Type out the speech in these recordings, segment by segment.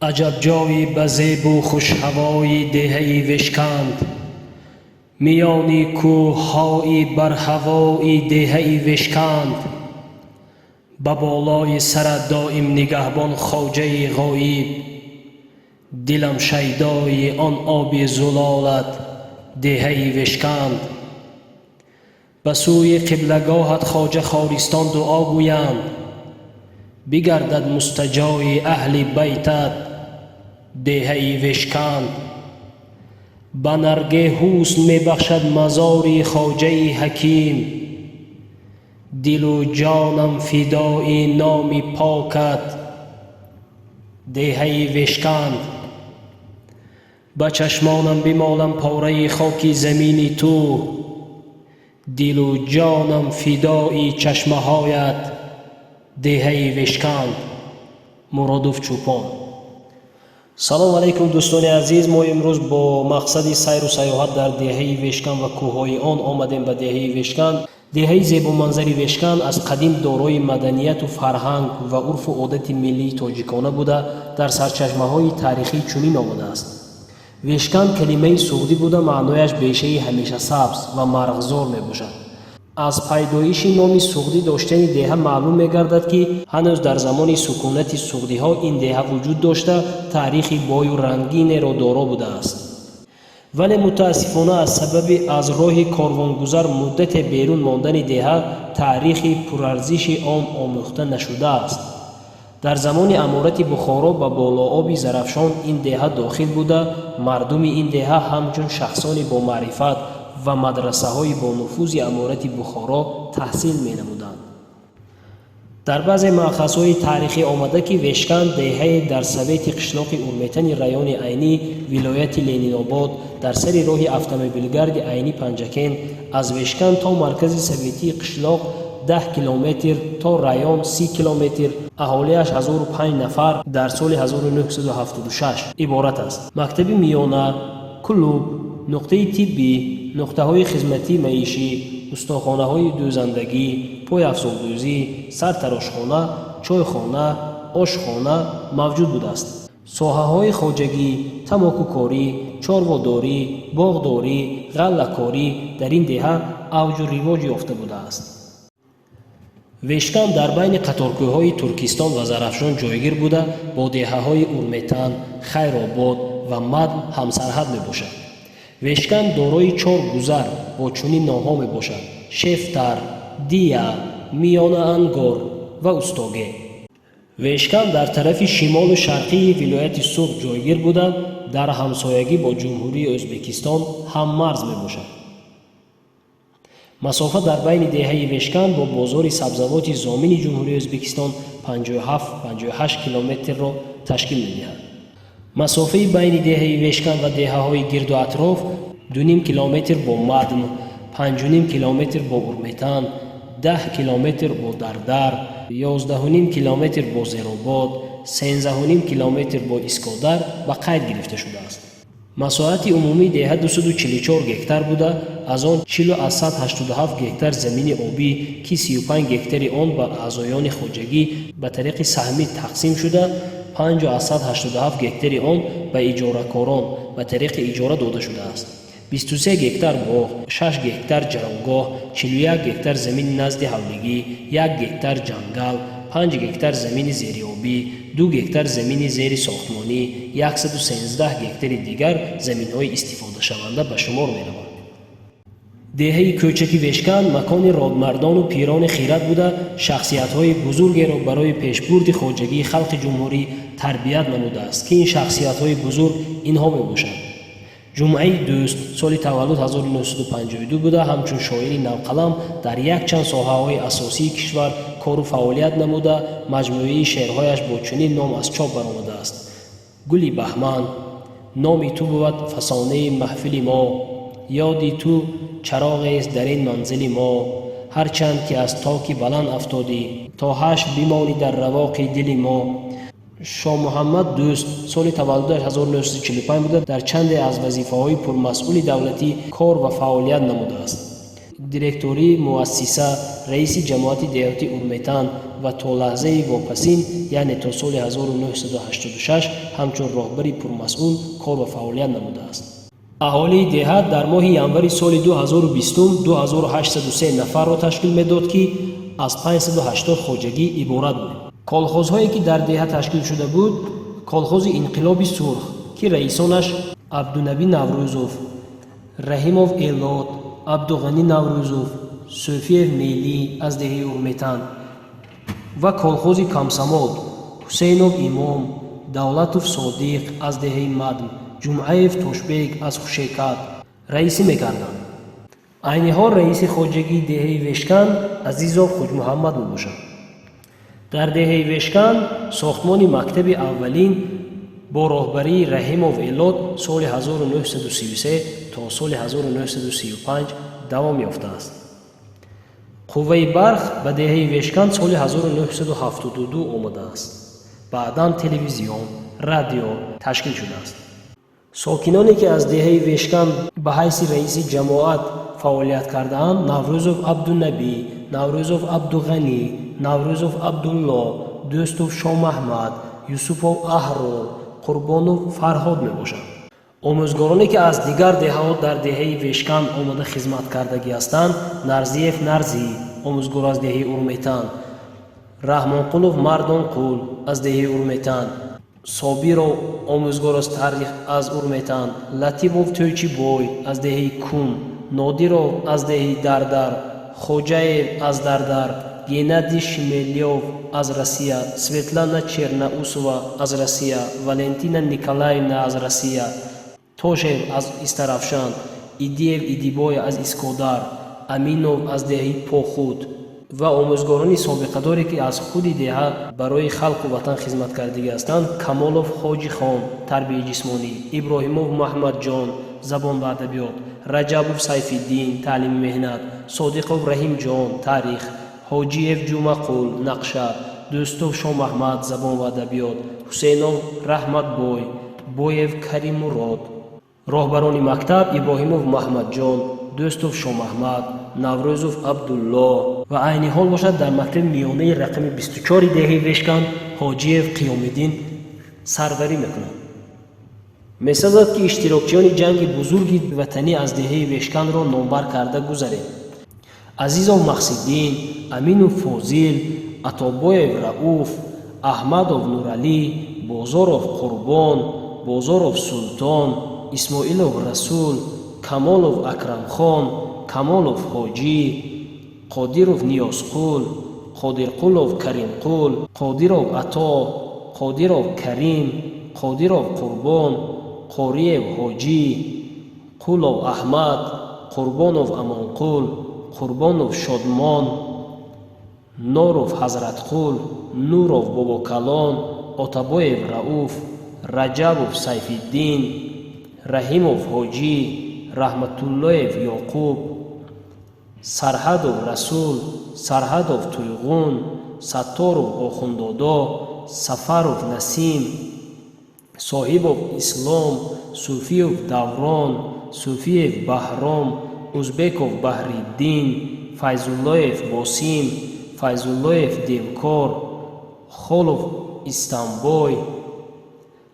عجب جایی به زیب و خوش هوای دهه وشکند، میانی کوه‌های بر هوای دهه وشکند. به بالای سر دائم نگهبان خواجه غایب، دلم شیدای آن آب زلالت دهه وشکند. به سوی قبلگاهت خواجه خارستان دعا گویند، بگردد مستجای اهل بیتت دهه وشکند. به نرگه حسن می بخشد مزار خواجه حکیم، دل و جانم فدای نام پاکت دهه وشکند. به چشمانم بمالم پاره خاک زمین تو، دل و جانم فدای چشمه هایت دهه وشکند. مرادوف چوپان. سلام علیکم دوستان عزیز. ما امروز با مقصد سیر و سیاحت در دهه وشکن و کوههای آن آمدیم به دهه وشکن. دهه زیب و منظری وشکن از قدیم دارای مدنیت و فرهنگ و عرف و عادت ملی تاجیکانه بوده در سرچشمه های تاریخی چنین آمده است. وشکن کلمه سعودی بوده، معنایش بیشه همیشه سبز و مرغزار می باشد. از پیدایش نام سعودی داشتن دهه معلوم می گردد که هنوز در زمان سکونت سعودی ها این دهه وجود داشته تاریخی بای و رنگین را دارا بوده است. ولی متاسفانه از سبب از راه کاروانگذار مدت بیرون ماندن دهه تاریخی پرارزش آن آموخته نشده است. در زمان امارت بخارا به بالاآب زرافشان این دهه داخل بوده. مردم این دهه همچون شخصانی با معرفت و مدرسه های با نفوذ امارت بخارا تحصیل می نمودند. در بعض مأخذ های تاریخی آمده که وشکن دهه در سویت قشلاق اورمیتن رایون عینی ولایت لینین آباد در سر راه اتومبیلگرد عینی پنجکین از وشکن تا مرکز سویتی قشلاق 10 کیلومتر تا رایون 30 کیلومتر، اهالیش 1005 نفر در سال 1976 عبارت است. مکتب میانه، کلوب، نقطه طبی، نقطه های خدمتی معیشی، استاخانه های دوزندگی، پای افزودوزی، سرتراشخانه، چایخانه، آشخانه موجود بوده است. ساحه های خواجگی، تماکوکاری، چارواداری، باغداری، غله‌کاری در این دهه اوج و رواج یافته بوده است. وشکن در بین قطارگوهای ترکستان و زرافشان جایگیر بوده، با دهه های اورمیتن، خیرآباد و مدن همسرحد می باشد. وشکن دارای 4 گذر با چنین نام‌ها می باشد: شفتر، دیا، میانه انگار و استاگه. وشکن در طرف شمال و شرقی ولایت سوق جایگیر بوده، در همسایگی با جمهوری ازبکستان هم مرز می باشد. مسافت در بین دهه وشکن با بازار سبزوات زامین جمهوری ازبکستان 57-58 کیلومتر را تشکیل می دهد. مسافه بین دهه وشکن و دهه های گرد و اطراف 2.5 کیلومتر با مدن، 5.5 کیلومتر با اورمیتن، 10 کیلومتر با دردر، 11.5 کیلومتر با زیرآباد، 13.5 کیلومتر با اسکادر و قید گرفته شده است. مساحت عمومی دهه 244 گکتار بوده، از آن 40,187 گکتار زمین آبی که 35 گکتار آن به اعضایان خواجگی به طریق سهمی تقسیم شده، 5,187 گکتار آن به اجاره‌کاران به طریق اجاره داده شده است. 23 گکتار باغ، 6 گکتار جرمگاه، 41 گکتار زمین نزد حولگی، 1 گکتار جنگل، 5 گکتار زمین زیرآبی، 2 گکتار زمین زیر ساختمانی، 113 گکتار دیگر زمین‌های استفاده شونده به شمار می‌روند. دهه کوچک وشکن مکان رادمردان و پیران خیرات بوده، شخصیت‌های بزرگی را برای پیشبرد خواجگی خلق جمهوری تربیت نموده است که این شخصیت‌های بزرگ اینها میباشند: جمعه دوست سال تولد 1952 بوده، همچون شاعری نوقلم در یک چند ساحه‌های اساسی کشور کار و فعالیت نموده. مجموعه شعرهایش با چنین نام از چاپ برآمده است: گلی بهمن، نامی تو بود فسانه محفل ما، یادی تو چراغی است در این منزل ما، هرچند که از تاک بلند افتادی تا حشر بمانی در رواق دل ما. شاه محمد دوست سال تولدش 1945 بوده، در چند از وظیفه‌های پرمسئول دولتی کار و فعالیت نموده است: دیرکتوری مؤسسه، رئیس جماعت دهاتی اورمیتن، و تا لحظه واپسین یعنی تا سال 1986 همچون راهبری پرمسئول کار و فعالیت نموده است. اهالی دهات در ماه ینوری سال 2020 2803 نفر را تشکیل میداد که از 580 خواجگی عبارت بود. کالخوزهایی که در دهات تشکیل شده بود: کالخوز انقلابی سرخ که رئیسانش عبدالنبی نوروزوف، رحیموف ایلات، عبدالغنی نوروزوف، صوفیف میلی از دهه اورمیتان و کالخوز کمسماد حسینوف امام، دولتوف صادق از دهه مدن، جمعیف توشبک از خوشیکات رئیسی میکردند. عین حال رئیس خواجگی دهه وشکن عزیزوف خوج محمد میباشد. در دهه وشکن ساختمان مکتب اولین با راهبری رحیموف ایلات سال 1933 تا سال 1935 دوام یافته است. قوه برق به دهه وشکن سال 1972 آمده است. بعداً تلویزیون، رادیو تشکیل شده است. ساکنانی که از دهه وشکن به حیث رئیس جماعت فعالیت کرده‌اند: نوروزوف عبدالنبی، نوروزوف عبدالغنی، نوروزوف عبدالله، دوستوف شاه محمد، یوسفوف اهرو، قربانوف فرهاد میباشند. آموزگارانی که از دیگر دهات در دهه وشکن آمده خدمت کردگی هستند: نرزیف نرزی، آموزگار از دهه اورمیتان، رحمانقولوف مردانقول از دهه اورمیتان، صابیرو آموزگار از تاریخ از اورمیتان، لطیفوف تویچی بوی از دهه کون، نادیرو از دهه دردر، خوجایف از دردر، گنادی شمیلیوف از روسیه، سویتلانا چرناوسووا از روسیه، والنتینا نیکولایونا از روسیه، توشев از استرافشان، ایدیف ایدیبوی از اسکودار، امینوف از دهه پوخود و آموزگارانی سابقه‌داری که از خود دهه برای خلق و وطن خدمت کردگی هستند: کمالوف حاجی خان تربیت جسمانی، ابراهیموف محمد جان زبان و ادبیات، رجبوف سیفالدین تعلیم مهنت، صادقوف رحیم جان تاریخ، حاجیف جمعه قول نقشه، دوستوف شاه محمد زبان و ادبیات، حسینوف رحمت بوی، بویف کریم مراد. راهبران مکتب: ابراهیموف محمد جان، دوستوف شاه محمد، نوروزوف عبدالله و عین حال باشد در مکتب میانه رقم 24 دهه وشکن حاجیف قیام‌الدین سروری میکنند. می‌سازد که اشتراکچیان جنگ بزرگی وطنی از دهه وشکن را نامبر کرده گذریم: عزیزوف مقصدین، امینوف فاضل، عطابویف رؤوف، احمدوف نورعلی، بازاروف قربان، بازاروف سلطان، اسماعیلوف رسول، کمالوف اکرمخان، کمالوف حاجی، قادیروف نیازقول، قادرقولوف کریمقول، قادیروف عطا، قادیروف کریم، قادیروف قربان، قاریف حاجی، قولوف احمد، قربانوف امانقول، قربانوف شادمان، نوروف حضرتقول، نوروف باباکلان، عطابویف رؤوف، رجبوف سیفالدین، رحیموف حاجی، رحمتاللهوف یعقوب، سرحدوف رسول، سرحدوف تویغون، ستاروف آخوندادا، سفروف نسیم، صاحبوف اسلام، صوفیوف دوران، صوفیف بهرام، ازبکوف بحرالدین، فیضاللهوف باسیم، فیضاللهوف دیوکار، خالوف استانبوی،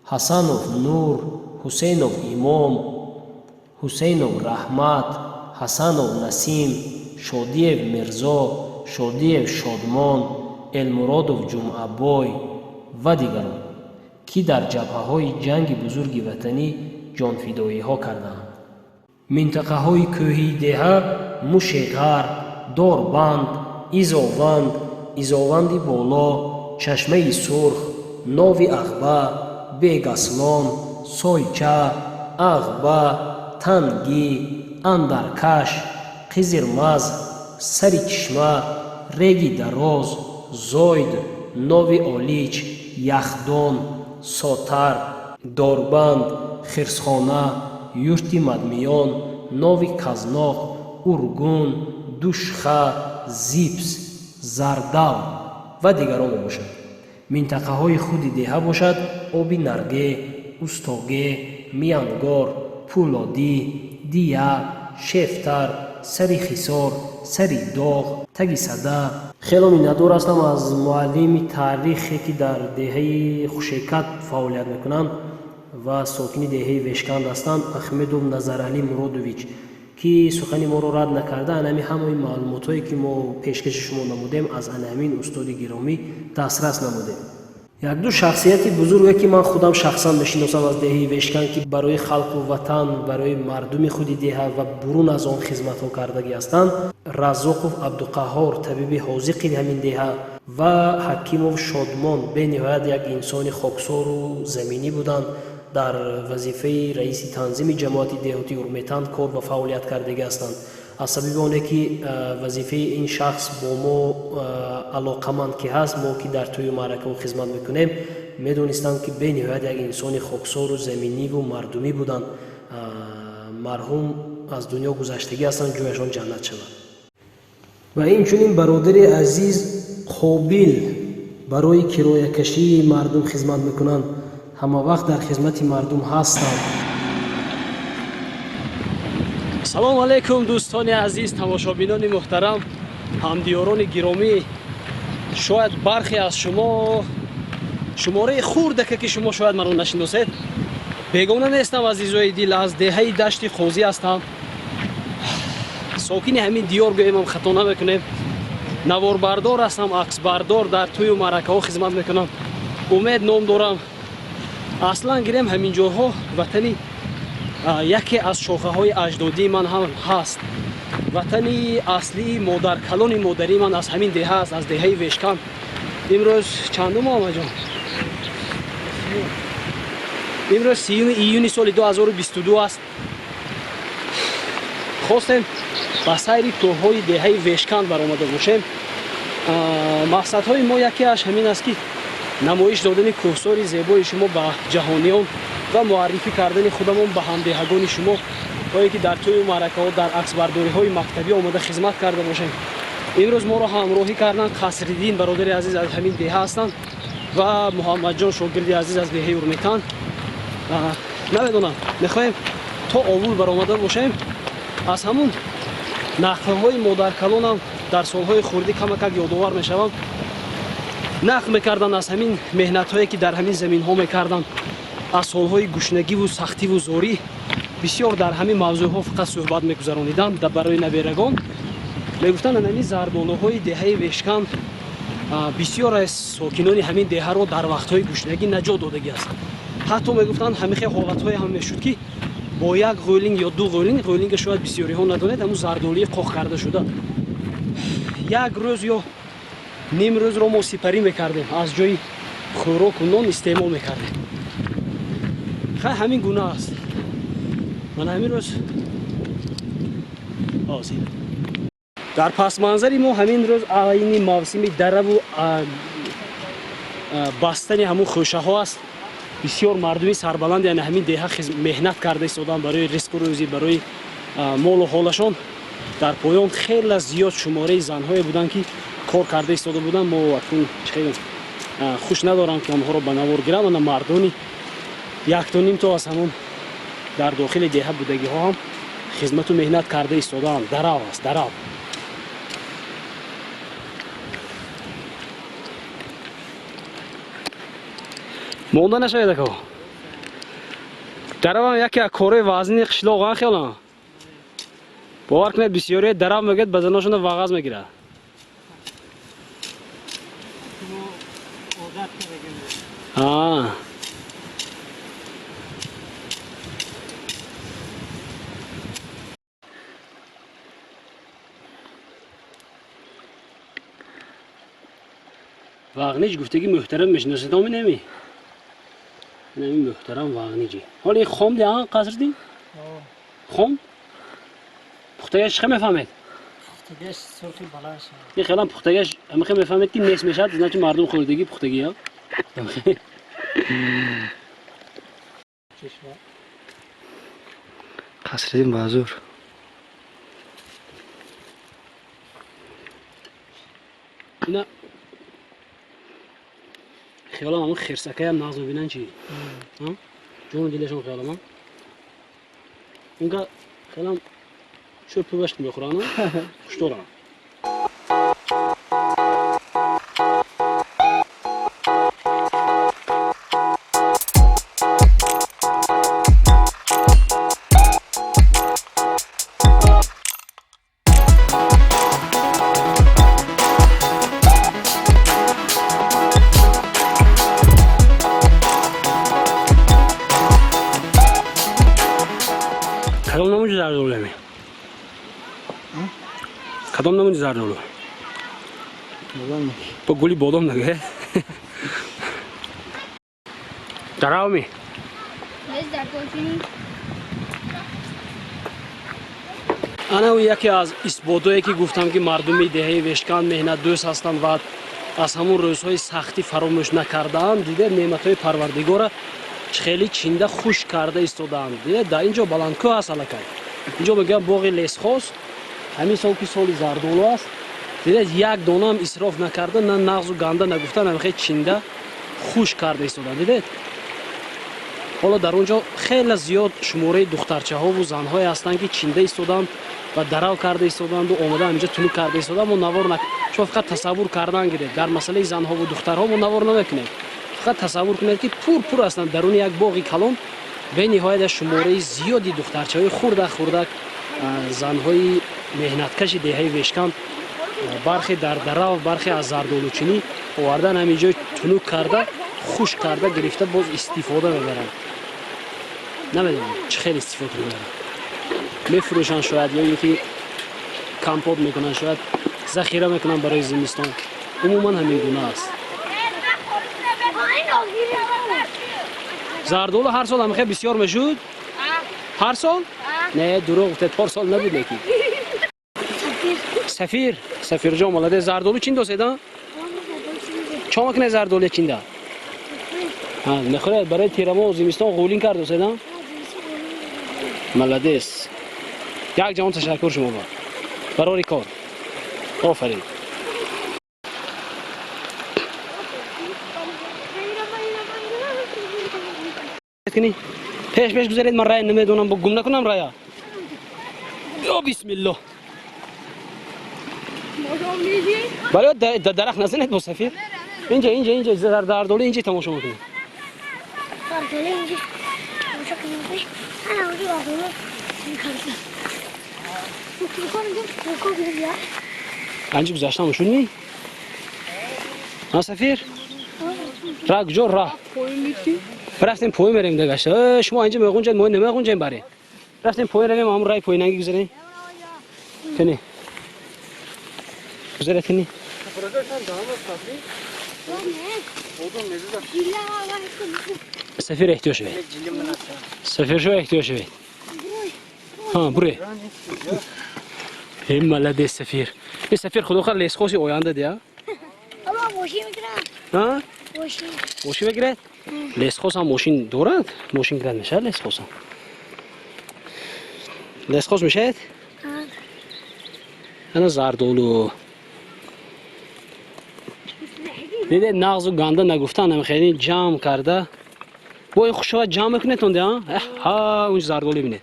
حسنوف نور، حسینوف امام، حسینوف رحمت، حسنوف نسیم، شادیف مرزا، شادیف شادمان، المرادوف جمعه بوی و دیگران که در جبهه‌های جنگ بزرگ وطنی جانفدایی‌ها کردند. منطقه‌های کوهی دهه: موشیغر، داربند، ایزاوند، ایزاوند بالا، چشمه سرخ، ناوی اغبه، بیگاسلان، سایچه، اغبه، تنگی، اندرکش، قزرمز، سری چشمه، ریگی دراز، زاید، ناوی آلیچ، یخدان، ساتر، داربند، خرسخانه، یورتی مدمیان، ناوی کزناق، ارگون، دوشخه، زیپس، زردال و دیگران باشد. منطقه های خود دهه باشد: آبی نرگه، استاگه، میانگار، پولادی، دیه، شفتر، سری خیسار، سری داغ، تگی صده. خیلی میندور هستم از معلم تاریخی که در دهه خوشیکت فعالیت میکنند و ساکن دهه وشکند هستند، احمد نظرعلی مرادویچ، که سخنی ما رو رد نکرده. انمی همه معلوماتی که ما پیشکش شما نمودیم از انمین استاد گرامی دسترس نمودیم. یک دو شخصیت بزرگی که من خودم شخصا میشناسم از دهه وشکن که برای خلق و وطن، برای مردم خود دهه و برون از آن خدمت ها کردگی هستند. رزاقوف عبدالقهار، طبیب حاذق همین دهه، و حکیموف شادمان به نهایت یک انسان خاکسار و زمینی بودند. در وظیفه رئیس تنظیم جماعت دهاتی اورمیتان کار و فعالیت کردگی هستند. از سبب آنه که وظیفه این شخص با ما علاقمند که هست، ما که در توی معرکه و خدمت میکنیم میدونستند که به نهایت یک انسان خاکسار و زمینی و مردمی بودند. مرحوم از دنیا گذشتگی هستند، جویشان جنت شود. و اینچنین برادر عزیز قابل برای کرایه کشی مردم خدمت میکنند، همه وقت در خدمت مردم هستند. سلام علیکم دوستان عزیز، تماشابینان محترم، همدیاران گرامی. شاید برخی از شما شماره خورده که شما شاید مرا نشناسید. بیگانه نیستم عزیزای دل، از دهه دشت خوزی هستم. ساکن همین دیار گویم، خطا نمیکنیم. نوار بردار هستم، عکس بردار، در توی معرکه ها خدمت میکنم. امید نام دارم. اصلا گیرم همین جاها وطنی یکی از شاخه های اجدادی من هم هست. وطنی اصلی مادر کلان مادری من از همین دهه است، از دهه وشکن. امروز چندم آمد جان؟ امروز 30 ایون سال 2022 است. خواستیم با سیر کوههای دهه وشکن برآمده باشیم. مقصدهای ما یکی از همین است که نمایش دادن کوهسار زیبای شما به جهانیان و معرفی کردن خودمون به همدهگان شما، تا که در توی معرکه ها در عکس برداری های مکتبی آماده خدمت کرده باشیم. امروز ما را همراهی کردن قصرالدین برادر عزیز از همین دهه هستند و محمد جان شاگرد عزیز از دهه اورمیتان. نمیدونم، میخوایم تا اول برآمده باشیم. از همون نقل های مادر کلانم در سالهای خردی کمک یادآور میشوم. نقل میکردن از همین مهنت هایی که در همین زمین ها میکردن، از سالهای گشنگی و سختی و زوری. بسیار در همین موضوع ها فقط صحبت میگذرانیدن. در برای نبیرگان میگفتن همین زردالوهای دهه وشکن بسیار از ساکنان همین دهه را در وقت های گشنگی نجات دادگی است. حتی میگفتن همیشه حالت های هم میشد که با یک غولینگ یا دو غولینگ شاید بسیاری ها ندانید، همون زردالی قاق کرده شده، یک روز یا نیم روز را ما سپری میکردیم، از جای خوراک و نان استعمال میکردیم. خیلی همین گونه است. من همین روز در پس منظری ما همین روز این موسم دره و بستن همون خوشه ها است. بسیار مردمی سربلند یعنی همین دهه مهنت کرده ایستادن برای رزق و روزی، برای مال و حالشان. در پایان خیلی زیاد شماره زن‌های بودن که کار کرده ایستاده بودن. ما اکنون خیلی خوش ندارم که آنها را به نوار گیرم. و مردانی یک تا نیم تا از همون در داخل دهه بودگی ها هم خدمت و مهنت کرده ایستادن. درو است، درو. مونده نشوید که درو هم یکی از کارهای وزنی قشلاق ها. خیلی باور کنید بسیاری درو میگید بدنشون وغز میگیره. واغنیج گفتگی محترم میشناسید آمی نمی؟ نمی محترم واغنیجی. حالا این خام ده ها قصر دی؟ خام؟ پختگش خیلی میفهمید؟ پختگش صوتی بلند شد. این خیلی هم پختگش همه خیلی میفهمید که نیست میشد، نه چون مردم خوردگی پختگی ها. قصر بازور. اینا خیالم همون خرسکه هم نغز ببینن چی؟ جون دلشون خیالم هم اونگاه خیالم شرب باشت میخورن شطورم کدام نمونج زردولو می کدام نمونج زردولو با گلی بادام نگه دراو می انا و یکی از اسبادایی که گفتم که مردمی دهه وشکان مهنت دوست هستند و از همون روزهای سختی فراموش نکردند دیده نعمتهای پروردگار خیلی چینده خوش کرده ایستادند دیده در اینجا بلندکو هست الکای اینجا میگم باغ لسخوس همین سال که سال زردولو است دیده یک دانه هم اسراف نکرده نه نغز و گنده نگفتن هم خیلی چینده خوش کرده ایستادند دیده حالا در اونجا خیلی زیاد شماره دخترچه ها و زن های هستند که چینده ایستادند و دراو کرده ایستادند و آمده اینجا تونو کرده ایستادند و نوار شما فقط تصور کردن گیره در مسئله زن ها و دخترها و نوار نمیکنید فقط تصور کنید که پور هستند درون یک باغی کلان به نهایت شماره زیادی دخترچه های خردک زن های مهنتکش دهه وشکان برخی در دراو برخی از زردولوچینی آوردن همینجا تونو کرده خوش کرده گرفته باز استفاده میبرن نمیدونم چه خیلی استفاده میبرن میفروشن شاید یا یکی کمپوت میکنن شاید ذخیره میکنن برای زمستان عموما همین گونه است زردولو هر سال هم بسیار میشد هر سال نه دروغ گفتید هر سال نبود یکی سفیر جان مالده زردولو چین دوسیدن چما کنه زردولو چین ده ها نخوره برای تیرما و زمستان غولین کرد دوسیدن ملدیس یک جان تشکر شما با برای کار آفرین پیش بگذارید من رای نمیدونم با گم نکنم رایا یا بسم الله برای درخت نزنید با سفیر اینجا زردولو اینجا تماشا میکنید انجی گذاشتم شون نی ها سفیر را کجا را رفتیم پوی میریم دیگه شما اینجا میگونجید ما نمیگونجیم بره رفتیم پوی رویم هم رای پوی نگی گذاریم کنی گذاره کنی سفیر احتیاج بید سفیر شو احتیاج بید ها بره این ملده سفیر این سفیر خدا خواهد لیسخوشی آینده دیا ماشین میگیرم ها ماشین بگیرد لیسخوس هم ماشین دارد ماشین گرد میشه لیسخوس هم لیسخوس میشه انا زردولو دیده نغز و گنده نگفتن هم خیلی جمع کرده با این خوشا جمع میکنه تونده ها اونج زردولو بینه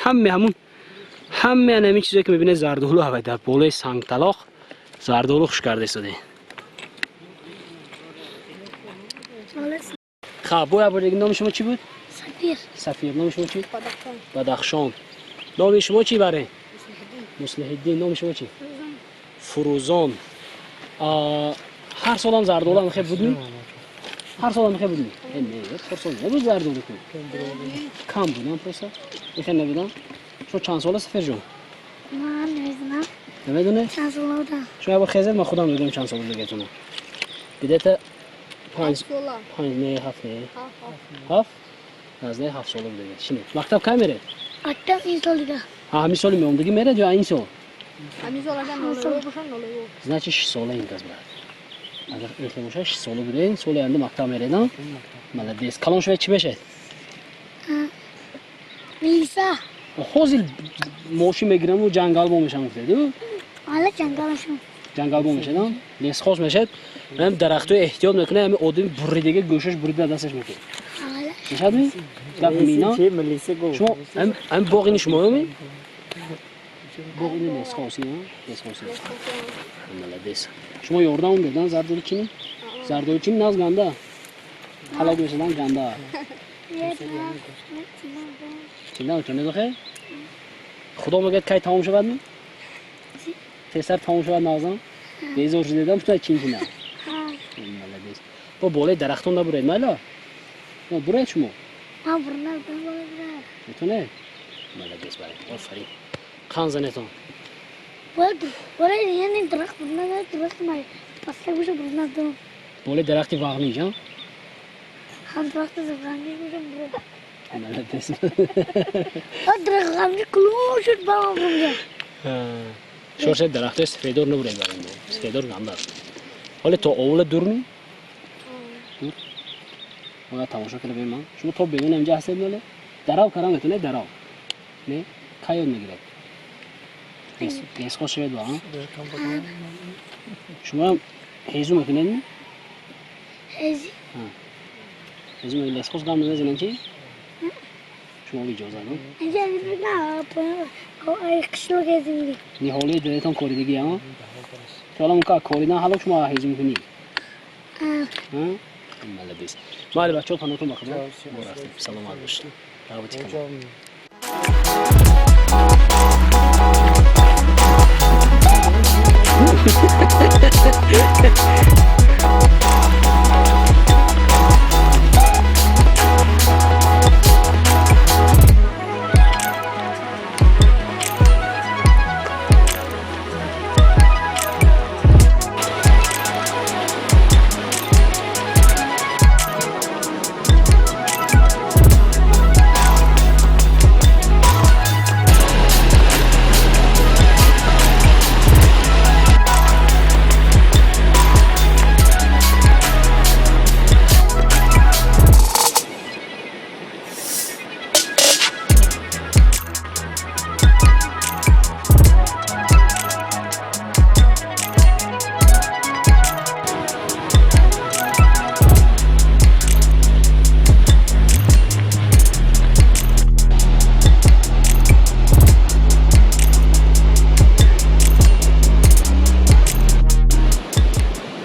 همون همین چیزی که میبینه زردولو هوا در بالای سنگ طلاق زردولو خوش کرده ایستاده خب بویا نام شما چی بود؟ سفیر نام شما چی؟ بدخشان نام شما چی بره؟ مصلح الدین نام شما چی؟ فروزان هر سال هم زردولو هم خیلی بودی؟ هر سال هم خیلی بودی؟ نه هر سال نبود زردولو کن کم بودم پرسا؟ ایخی نبودم؟ شما چند ساله سفیر جان؟ من نمیدونم نمیدونه؟ چند سال بودم شما با خیزت من خودم میدونم چند ساله دیگه تونه بیده تا 5 نه 7 نه 7 از نه 7 ساله بوده شنو مکتب کی میره مکتب این سال دیگه همین سال میام دیگه میره یا این سال همین سال اگر نولو باشن نولو значит 6 ساله این کس بعد اگر این باشه 6 ساله بوده این سال آینده مکتب میره نه ملدیس کلان شوی چی بشه میسا خوزی ماشین میگیرم و جنگل با میشم گفته حالا جنگلشون جنگل با میشه نه لیس خوش میشه هم درختو احتیاط میکنه هم آدم بریدگی گوشش بریده دستش میکنه حالا میشد می گپ مینا شما هم باقی شما می Bu ini lesxosi ha? Lesxosi. Молодец. Шумо ёрдам бедан зардолчини? Зардолчини наз ганда. Ҳала гӯшадан ганда. Чиндан учоне дохе? Худо мегӯяд кай тамом шавад ми? Тесар тамом шавад назам? Безор шудедам шуна чинчина. Молодец. Бо болаи дарахтон набуред майла? Буред шумо? Метонед? Молодец баред. Офарин. Қан занетон. Боле дарахти вағни ҷан? Молодец. Шошед дарахтои сафедор набуред баред мо. Сафедор ганда аст. ҳоле то овула дурми? Дур? Бояд тамошо кардем ман. Шумо то бегона инҷа ҳастед моле? Дарав кардам метонед дарав? Не? Кай ёд мегирад? Лесхоз шавед ба? Шумо ҳезу мекунедми? Ҳезу мекунед лесхоз гам мезанем чи? Шумо иҷозат ҳо? Ниҳолии дилетон коридагӣ ҳа? Шуалам ка коридан ҳало шумо ҳезу мекунӣ? Молодец. Майли бачаҳо панотон бахабар. Мо рафтем. Саломат бошед. Рағбати калом.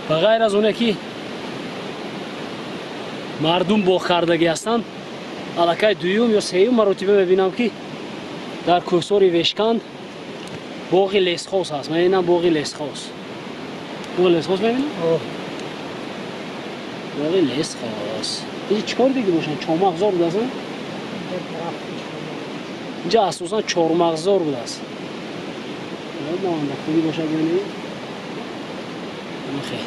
ба ғайр аз оне ки мардум бохкардагӣ ҳастанд, аллакай дуюм ё сеюм маротиба мебинам ки дар кӯҳсори Вешканд боғи лесхоз ҳаст. Мебинам боғи лесхоз. Боғи лесхоз мебинам? Боғи лесхоз. Инҷа чӣ кор диги бошанд? Чормағзор будааст? Инҷа асосан чормағзор будааст. Наманда хубӣ бошад ёне? Хе.